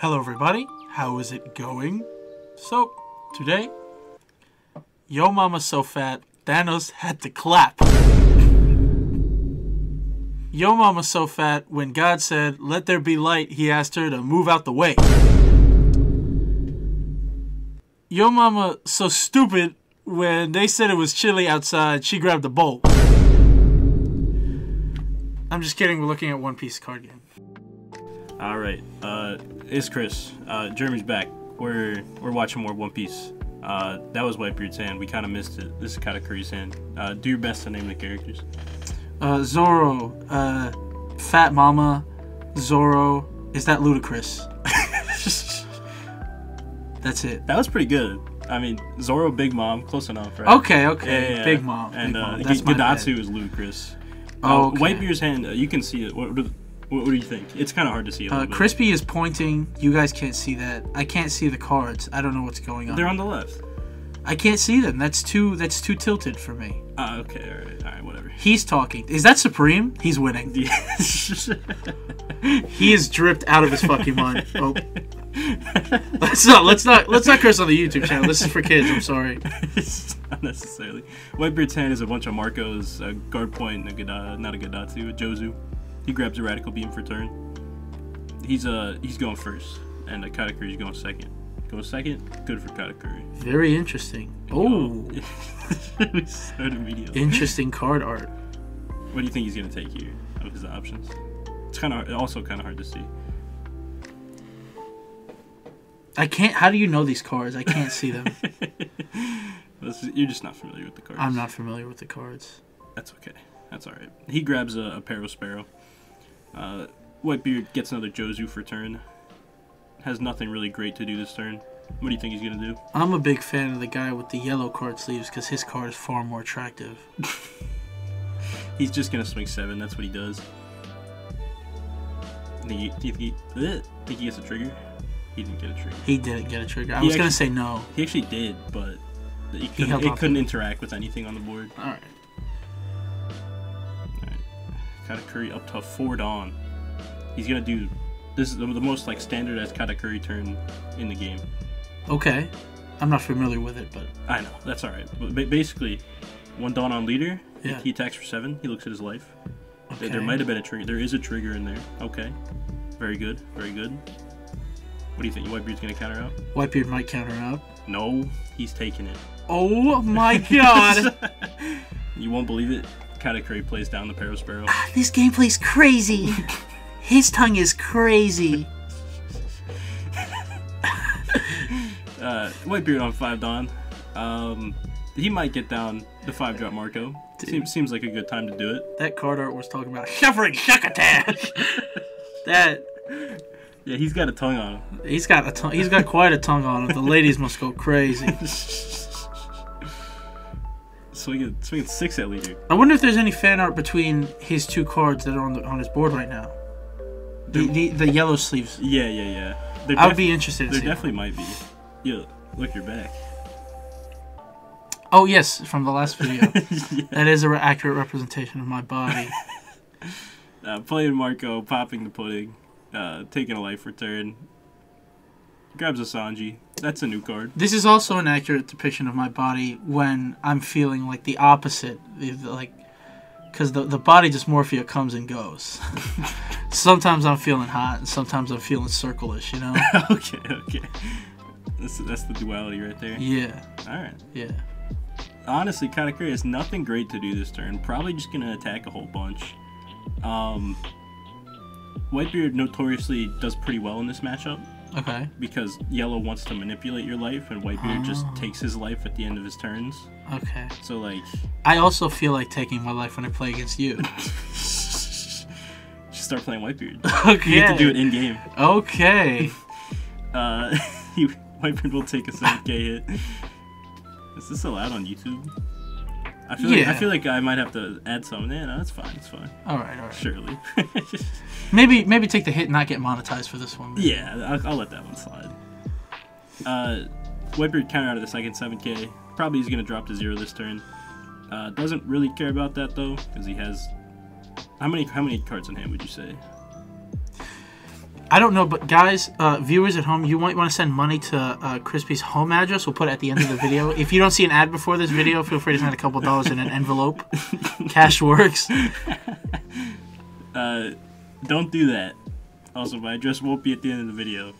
Hello everybody, how is it going? So, today, Yo Mama's so fat, Thanos had to clap. Yo Mama's so fat, when God said, let there be light, he asked her to move out the way. Yo Mama so stupid, when they said it was chilly outside, she grabbed a bowl. I'm just kidding, we're looking at One Piece card game. Alright, it's Chris. Jeremy's back. We're watching more One Piece. That was Whitebeard's hand. We kind of missed it. This is Katakuri's hand. Do your best to name the characters. Zoro, Fat Mama, Zoro. Is that ludicrous? That's it. That was pretty good. I mean, Zoro, Big Mom, close enough, right? Okay. Yeah. Big Mom. And Big Mom. That's Gadatsu is ludicrous. Okay. Whitebeard's hand, you can see it. What do you think? It's kind of hard to see. Crispy is pointing. You guys can't see that. I can't see the cards. I don't know what's going on. They're on the left. I can't see them. That's too tilted for me. Okay, all right, whatever. He's talking. Is that Supreme? He's winning. He is dripped out of his fucking mind. Oh. Let's not curse on the YouTube channel. This is for kids. I'm sorry. Not necessarily. Whitebeard's hand is a bunch of Marcos, a guard point, and not a Gadatsu, a Jozu. He grabs a Radical Beam for turn. He's going first, and Katakuri's going second. Go second, good for Katakuri. Very interesting. Oh, we started immediately. Interesting card art. What do you think he's gonna take here of his options? It's also kind of hard to see. I can't. How do you know these cards? I can't see them. You're just not familiar with the cards. I'm not familiar with the cards. That's okay. That's all right. He grabs a Parasparrow. Whitebeard gets another Jozu for turn. Has nothing really great to do this turn. What do you think he's going to do? I'm a big fan of the guy with the yellow card sleeves because his card is far more attractive. He's just going to swing 7. That's what he does. Do you think he gets a trigger? He didn't get a trigger. He didn't get a trigger. I was going to say no. He actually did, but it couldn't interact with anything on the board. Alright. Katakuri up to 4 Dawn. He's going to do... This is the most standardized Katakuri turn in the game. Okay. I'm not familiar with it, but... I know. That's alright. But basically, 1 Dawn on leader. Yeah. He attacks for 7. He looks at his life. Okay. There might have been a trigger. There is a trigger in there. Okay. Very good. Very good. What do you think? Whitebeard's going to counter out? Whitebeard might counter out. No. He's taking it. Oh my god! You won't believe it. Katakuri plays down the Parasparrow. This gameplay's crazy. His tongue is crazy. Whitebeard on 5 Dawn. He might get down the 5-drop Marco. Seems like a good time to do it. That card art was talking about suffering succotash. That. Yeah, he's got a tongue on him. He's got a tongue. He's got quite a tongue on him. The ladies must go crazy. Swinging 6 at leader. I wonder if there's any fan art between his 2 cards that are on his board right now. The yellow sleeves. Yeah. I would be interested in There seeing definitely might be. Yeah, look, you're back. Oh, yes, from the last video. Yeah. That is an accurate representation of my body. Playing Marco, popping the pudding, taking a life return. Grabs a Sanji. That's a new card. This is also an accurate depiction of my body when I'm feeling like the opposite. Because the body dysmorphia comes and goes. Sometimes I'm feeling hot, and sometimes I'm feeling circle-ish, you know? Okay. That's the duality right there. Yeah. Alright. Yeah. Honestly, Katakuri has nothing great to do this turn. Probably just going to attack a whole bunch. Whitebeard notoriously does pretty well in this matchup. Okay. Because yellow wants to manipulate your life, and Whitebeard just takes his life at the end of his turns. Okay. So, I also feel like taking my life when I play against you. Just start playing Whitebeard. Okay. You have to do it in-game. Okay. Whitebeard will take a 7k hit. Is this allowed on YouTube? I feel like I might have to add some. Yeah, no, that's fine. It's fine. All right. Surely. maybe take the hit and not get monetized for this one. Maybe. Yeah, I'll let that one slide. Whitebeard counter out of the second 7k. Probably he's going to drop to 0 this turn. Doesn't really care about that though, because he has... How many cards in hand would you say? I don't know, but guys, viewers at home, you might want to send money to Crispy's home address. We'll put it at the end of the video. If you don't see an ad before this video, feel free to send a couple dollars in an envelope. Cash works. Don't do that. Also, my address won't be at the end of the video.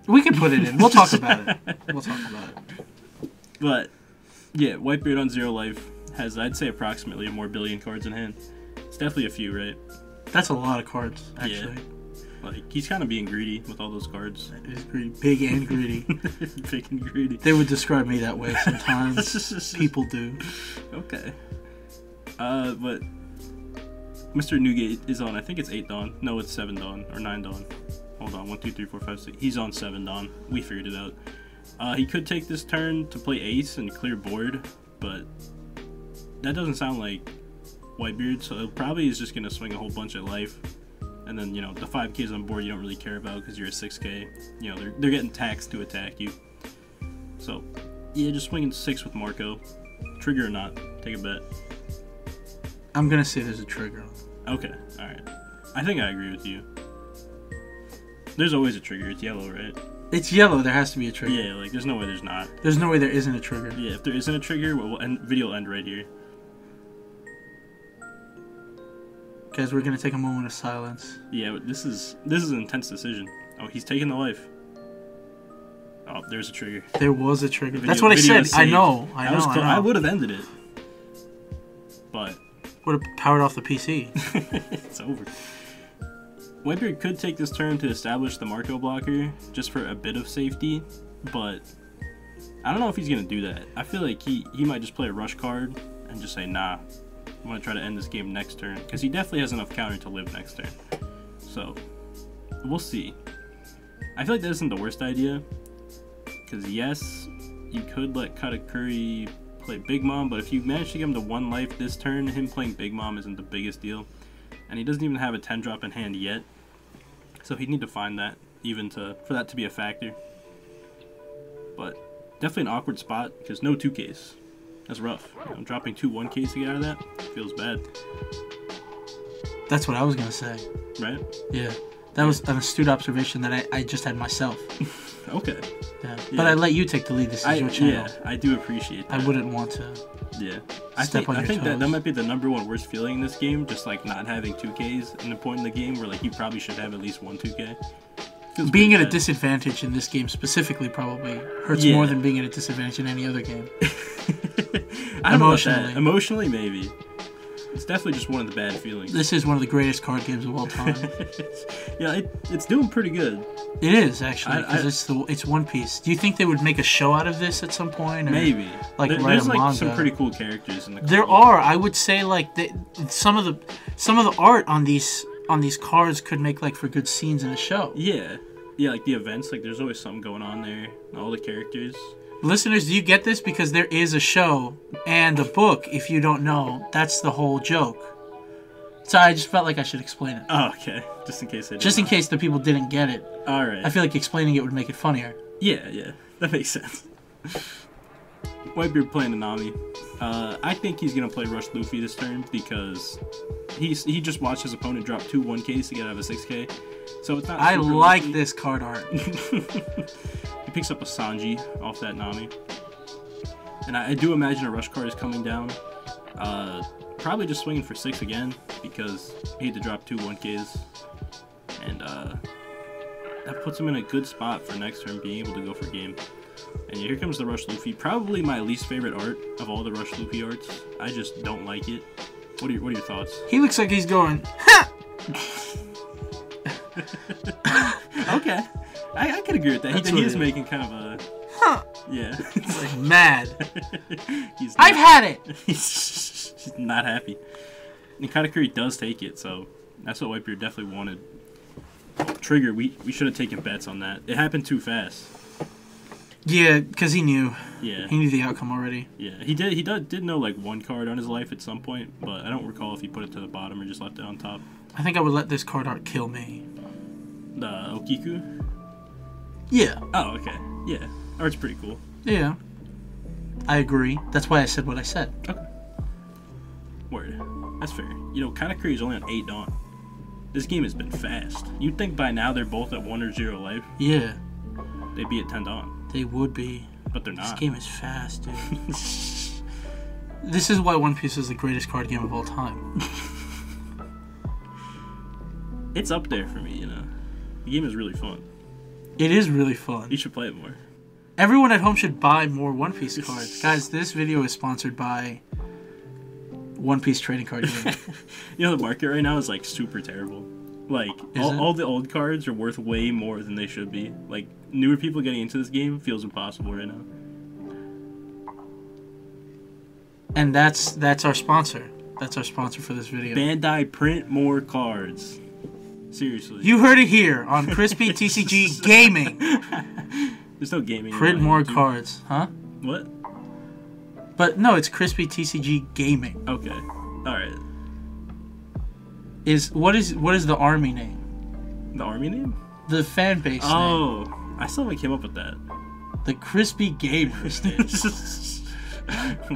We can put it in. We'll talk about it. But, yeah, Whitebeard on Zero Life has, I'd say, approximately a more billion cards in hand. It's definitely a few, right? That's a lot of cards, actually. Yeah. Like, he's kind of being greedy with all those cards. He's greedy. Big and greedy. Big and greedy. They would describe me that way sometimes. People do. Okay. But Mr. Newgate is on, I think it's 8 Dawn. No, it's 7 Dawn, or 9 Dawn. Hold on, 1, 2, 3, 4, 5, 6. He's on 7 Dawn. We figured it out. He could take this turn to play Ace and clear board, but that doesn't sound like Whitebeard, so it probably is just going to swing a whole bunch at life. And then, you know, the 5Ks on board you don't really care about because you're a 6K. You know, they're getting taxed to attack you. So, yeah, just swinging 6 with Marco. Trigger or not, take a bet. I'm going to say there's a trigger. Okay, alright. I think I agree with you. There's always a trigger. It's yellow, right? It's yellow. There has to be a trigger. Yeah, like, there's no way there's not. There's no way there isn't a trigger. Yeah, if there isn't a trigger, video will end right here. Guys, we're gonna take a moment of silence. Yeah, this is an intense decision. Oh, he's taking the life. Oh, there's a trigger. There was a trigger. That's what I said. I know. I would have ended it, but would have powered off the PC. It's over. Whitebeard could take this turn to establish the Marco blocker just for a bit of safety, but I don't know if he's gonna do that. I feel like he might just play a rush card and just say, nah, I'm gonna try to end this game next turn, because he definitely has enough counter to live next turn. So we'll see. I feel like that isn't the worst idea, because yes, you could let Katakuri play Big Mom, but if you manage to give him to 1 life this turn, him playing Big Mom isn't the biggest deal. And he doesn't even have a 10-drop in hand yet, so he'd need to find that even for that to be a factor. But definitely an awkward spot, because no 2Ks. That's rough. You know, dropping 2 1Ks to get out of that feels bad. That's what I was gonna say. Right? Yeah. That was an astute observation that I just had myself. Okay. Yeah. But I let you take the lead. This is your channel. Yeah, I do appreciate that. I wouldn't want to. Yeah. I think that might be the #1 worst feeling in this game, just like not having 2Ks in the point in the game where like you probably should have at least 1 2K. Being at a disadvantage in this game specifically probably hurts more than being at a disadvantage in any other game. I don't know about that. Emotionally, maybe. It's definitely just one of the bad feelings. This is one of the greatest card games of all time. Yeah, it's doing pretty good. It is, actually, because it's One Piece. Do you think they would make a show out of this at some point? Or, maybe. Like, there's like manga? some pretty cool characters in the There are. I would say, like, some of the art on these cards could make, like, for good scenes in a show. Yeah. Yeah, like the events, like there's always something going on there. All the characters. Listeners, do you get this? Because there is a show and a book, if you don't know. That's the whole joke. So I just felt like I should explain it. Oh, okay. Just in case I didn't. Just in case the people didn't get it. Alright. I feel like explaining it would make it funnier. Yeah. That makes sense. Whitebeard playing Nanami. I think he's going to play Rush Luffy this turn because he just watched his opponent drop 2 1Ks to get out of a 6K. So it's not. I like this card art. He picks up a Sanji off that Nami. And I do imagine a rush card is coming down. Probably just swinging for 6 again because he had to drop 2 1Ks. And that puts him in a good spot for next turn, being able to go for game. And here comes the Rush Luffy. Probably my least favorite art of all the Rush Luffy arts. I just don't like it. What are your thoughts? He looks like he's going, ha! Okay. I can agree with that. He is making kind of a... Huh. Yeah. It's like mad. I've had it! He's not happy. And Katakuri does take it, so that's what Whitebeard definitely wanted. Trigger, we should have taken bets on that. It happened too fast. Yeah, because he knew. Yeah. He knew the outcome already. Yeah, he did know like 1 card on his life at some point, but I don't recall if he put it to the bottom or just left it on top. I think I would let this card art kill me. The Okiku? Yeah. Oh, okay. Yeah. Art's pretty cool. Yeah. I agree. That's why I said what I said. Okay. Word. That's fair. You know, Katakuri is only on 8 Dawn. This game has been fast. You'd think by now they're both at 1 or 0 life. Yeah. They'd be at 10 Dawn. They would be. But they're not. This game is fast, dude. This is why One Piece is the greatest card game of all time. It's up there for me, you know. The game is really fun. It is really fun. You should play it more. Everyone at home should buy more One Piece cards. Guys, this video is sponsored by One Piece trading card game. You know, the market right now is like super terrible. Like, all the old cards are worth way more than they should be. Like, newer people getting into this game feels impossible right now. And that's our sponsor. That's our sponsor for this video. Bandai, print more cards. Seriously. You heard it here on Crispy TCG Gaming. There's no gaming. Print more cards, huh? What? But no, it's Crispy TCG Gaming. Okay. All right. What is the army name? The army name? The fan base name. Oh, I still haven't came up with that. The Crispy Gamers name.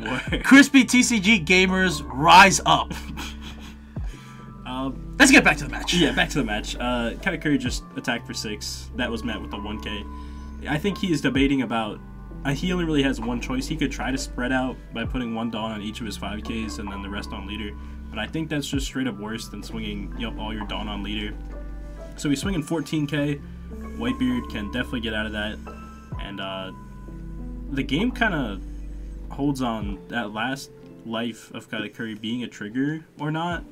What? Crispy TCG Gamers Rise Up. Let's get back to the match. Yeah, back to the match. Katakuri just attacked for 6. That was met with a 1K. I think he is debating about... he only really has one choice. He could try to spread out by putting 1 Dawn on each of his 5Ks and then the rest on leader. But I think that's just straight up worse than swinging all your Dawn on leader. So he's swinging 14K. Whitebeard can definitely get out of that. And the game kind of holds on that last life of Katakuri being a trigger or not.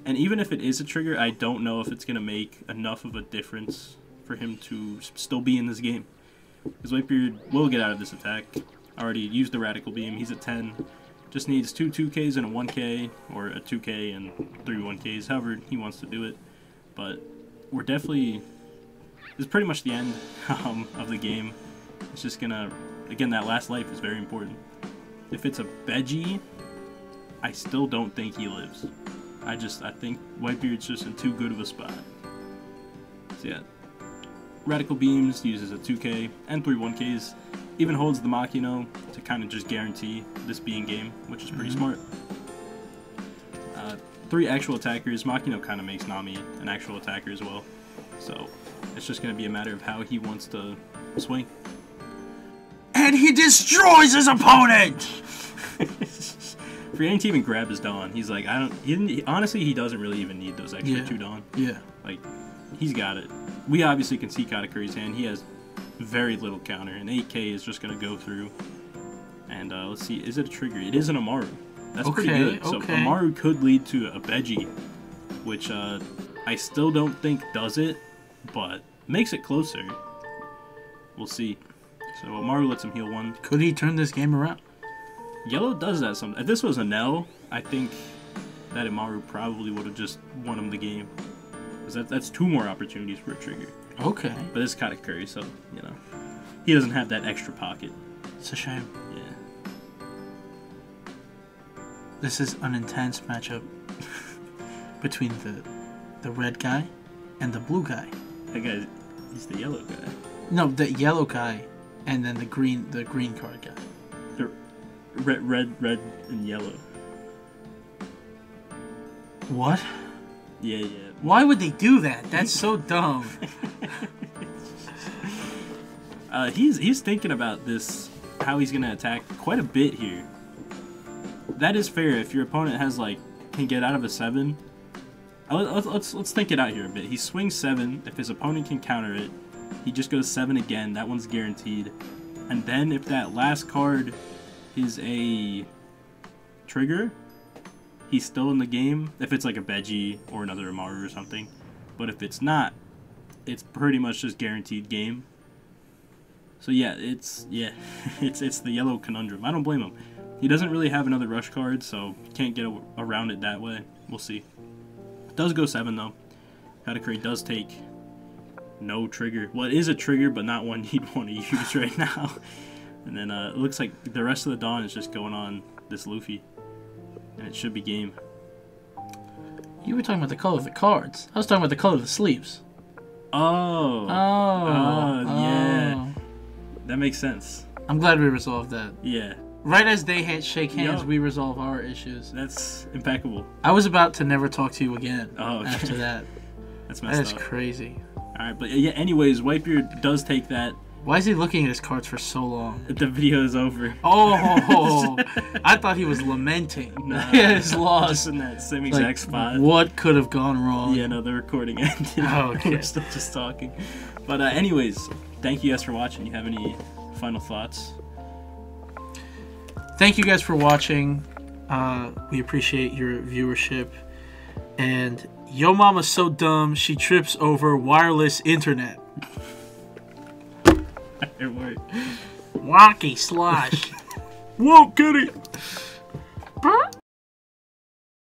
And even if it is a trigger, I don't know if it's going to make enough of a difference for him to still be in this game. Because Whitebeard will get out of this attack. Already used the Radical Beam. He's at 10. Just needs 2 2Ks and a 1K, or a 2K and 3 1Ks, however he wants to do it. But we're definitely... This is pretty much the end of the game. It's just going to... Again, that last life is very important. If it's a Veggie, I still don't think he lives. I think Whitebeard's just in too good of a spot. So yeah. Radical Beams uses a 2K and 3 1Ks. Even holds the Makino to kind of just guarantee this being game, which is pretty smart. 3 actual attackers. Makino kind of makes Nami an actual attacker as well. So it's just going to be a matter of how he wants to swing. And he destroys his opponent! Forgetting to even grab his Dawn. He's like, honestly, he doesn't really even need those extra 2 Dawn. Yeah. Like, he's got it. We obviously can see Katakuri's hand. He has very little counter, and 8K is just going to go through. And let's see, is it a trigger? It is an Amaru. That's pretty good. So Amaru could lead to a Veggie, which I still don't think does it, but makes it closer. We'll see. So Amaru lets him heal 1. Could he turn this game around? Yellow does that sometimes. If this was a Nell, I think that Amaru probably would have just won him the game. Because that's 2 more opportunities for a trigger. Okay. But it's Katakuri, so, you know. He doesn't have that extra pocket. It's a shame. Yeah. This is an intense matchup between the red guy and the blue guy. That guy, he's the yellow guy. No, the yellow guy and then the green card guy. The red, and yellow. What? Yeah. Why would they do that? That's so dumb. He's thinking about this, how he's gonna attack quite a bit here. That is fair if your opponent has can get out of a 7. Let's think it out here a bit. He swings 7. If his opponent can counter it, he just goes 7 again. That one's guaranteed. And then if that last card is a trigger, he's still in the game. If it's like a Veggie or another Amaru or something. But if it's not, it's pretty much just guaranteed game. So yeah, it's the yellow conundrum. I don't blame him. He doesn't really have another rush card, so can't get around it that way. We'll see. It does go 7 though. Katakuri does take no trigger. Well, it is a trigger, but not one he'd want to use right now. And then it looks like the rest of the Dawn is just going on this Luffy. And it should be game. You were talking about the color of the cards. I was talking about the color of the sleeves. Oh, yeah. That makes sense. I'm glad we resolved that. Yeah. Right as they shake hands, we resolve our issues. That's impeccable. I was about to never talk to you again okay. after that. That's That messed is up. crazy. All right, but yeah. Anyways, Whitebeard does take that. Why is he looking at his cards for so long? The video is over. Oh, I thought he was lamenting his loss. Just in that same exact spot. What could have gone wrong? Yeah, no, the recording ended. Oh, okay. We're still just talking. But anyways, thank you guys for watching. You have any final thoughts? Thank you guys for watching. We appreciate your viewership. And yo mama's so dumb she trips over wireless internet. It worked. Wacky slosh. Whoa, get it!